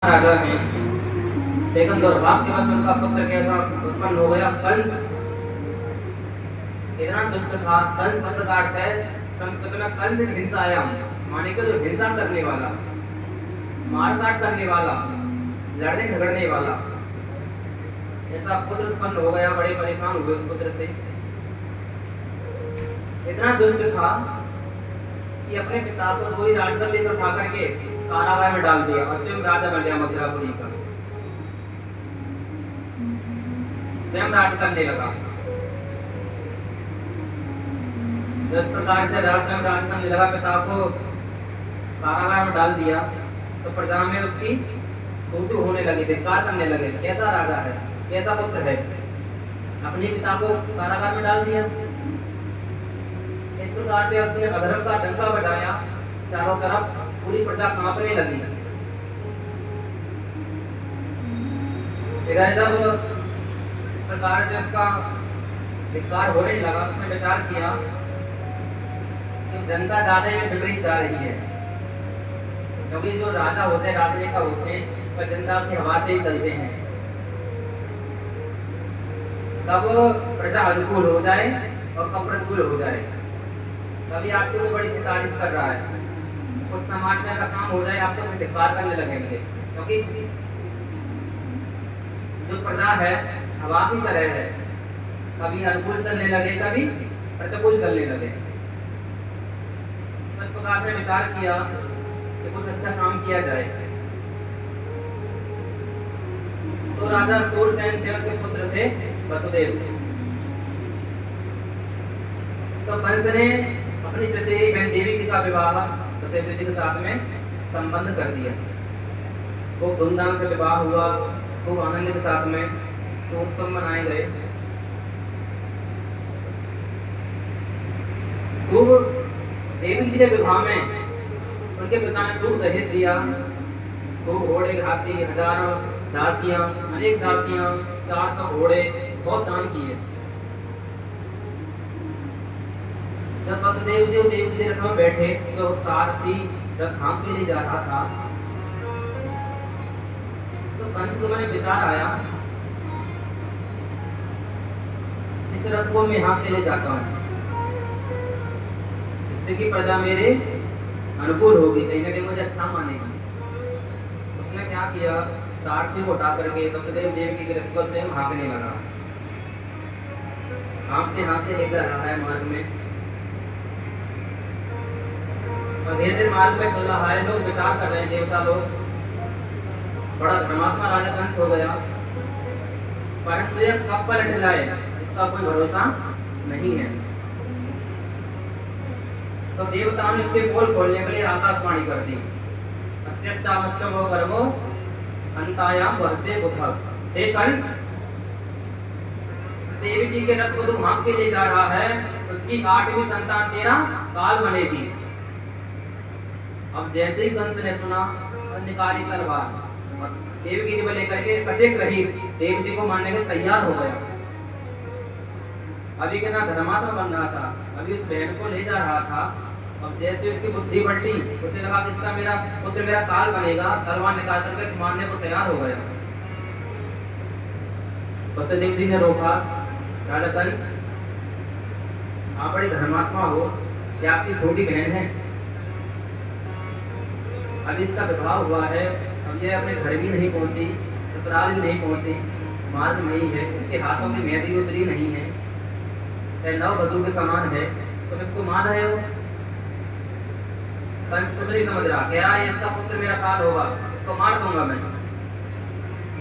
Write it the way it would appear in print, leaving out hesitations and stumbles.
राजा हैं, लेकिन दुर्भाग्यवश उनका पुत्र कैसा उत्पन्न हो गया, कंस। इतना दुष्ट था। कंस शब्द का अर्थ है संस्कृत में कंस हिंसायाम, माने कि जो हिंसा करने वाला, मारकाट करने वाला, लड़ने झगड़ने वाला, ऐसा पुत्र उत्पन्न हो गया। बड़े परेशान हुए उस पुत्र से। इतना दुष्ट था कि अपने पिता को वही राजगद्दी से उठा करके कारागार में डाल दिया और स्वयं राजा बन गया मथुरापुरी का। स्वयं राज करने लगा। जिस प्रकार से स्वयं राज करने लगा, पिता को कारागार में डाल दिया, तो प्रजा में उसकी तू होने लगी, धिक्कार करने लगे। कैसा राजा है, कैसा पुत्र है, अपने पिता को कारागार में डाल दिया। इस प्रकार से अपने अधर्म का डंका बजाया, चारों तरफ पूरी प्रजा कांपने लगी। इधर जब इस प्रकार से उसका धिक्कार होने लगा, उसने विचार किया कि जनता ज्यादा में विपरीत जा रही है, क्योंकि जो राजा होते हैं, राजनेता होते हैं, वह जनता की हवा से ही चलते हैं। कब प्रजा अनुकूल हो जाए और कब प्रतिकूल हो जाए। कभी आपके को बड़ी अच्छी तारीफ कर रहा है, कुछ समाज में ऐसा काम हो जाए, आप तो धिक्कार करने लगेंगे, क्योंकि जो प्रजा है हवा की तरह है, कभी अनुकूल चलने लगे, कभी प्रतिकूल चलने लगे। इस प्रकार से विचार किया कि कुछ अच्छा काम किया जाए। तो राजा सूरसेन थे, उनके पुत्र थे वसुदेव। तो कंस ने अपनी चचेरी बहन देवकी का विवाह वसुदेव जी के साथ में संबंध कर दिया। खूब धूमधाम से विवाह हुआ, खूब आनंद के साथ में तो उत्सव मनाए गए। खूब देवी जी के विवाह में उनके पिता ने खूब दहेज दिया, खूब घोड़े हाथी, हजारों दासियां, अनेक दासियां, 400 घोड़े, बहुत दान किए। जब वसुदेव जी और देवकी जी रथ में बैठे, जो सारथी रथ हाँक के लिए जा रहा था, तो कंस को मैंने विचार आया, इस रथ को मैं हाँक के ले जाता हूँ, इससे कि प्रजा मेरे अनुकूल होगी, कहीं ना कहीं मुझे अच्छा मानेगी। उसने क्या किया, सारथी को उठा करके वसुदेव देवकी के रथ को स्वयं हाँकने लगा। हाँकते हाँकते लेकर रहा है मार्ग में, और धीरे धीरे मार्ग में चल रहा है। लोग विचार कर रहे हैं, देवता लोग, बड़ा धर्मात्मा राजा कंस हो गया, परंतु यह कब पलट जाए इसका कोई भरोसा नहीं है। तो देवताओं ने इसके पोल खोलने के लिए आकाशवाणी कर दी, अस्यस्तामष्टमो गर्भो अंतायाम वर्षे बुधः। हे कंस, देवी जी के रथ को तू हाँक के ले जा रहा है, उसकी 8वीं संतान तेरा काल बनेगी। अब जैसे ही कंस ने सुना, निकाली तलवार, देवकी जी को लेकर के कचेक रही, देव जी को मारने के तैयार हो गया। अभी कितना धर्मात्मा बन रहा था, अभी उस बहन को ले जा रहा था। अब जैसे उसकी बुद्धि बढ़ी, उसे लगा कि इसका मेरा पुत्र मेरा काल बनेगा, तलवार निकाल करके मारने को तैयार हो गया। वसुदेव जी ने रोका, राजा कंस, आप बड़े धर्मात्मा हो, क्या आपकी छोटी बहन है, अब इसका विवाह हुआ है, अब ये अपने घर भी नहीं पहुंची, ससुराल भी नहीं पहुंची, मार्ग में ही है, इसके हाथों में मेहंदी उतरी नहीं है, नव वधू के समान है, तुम इसको मार रहे हो। कंस कुछ नहीं समझ रहा, कह रहा है इसका पुत्र मेरा काल होगा, इसको मार दूंगा मैं।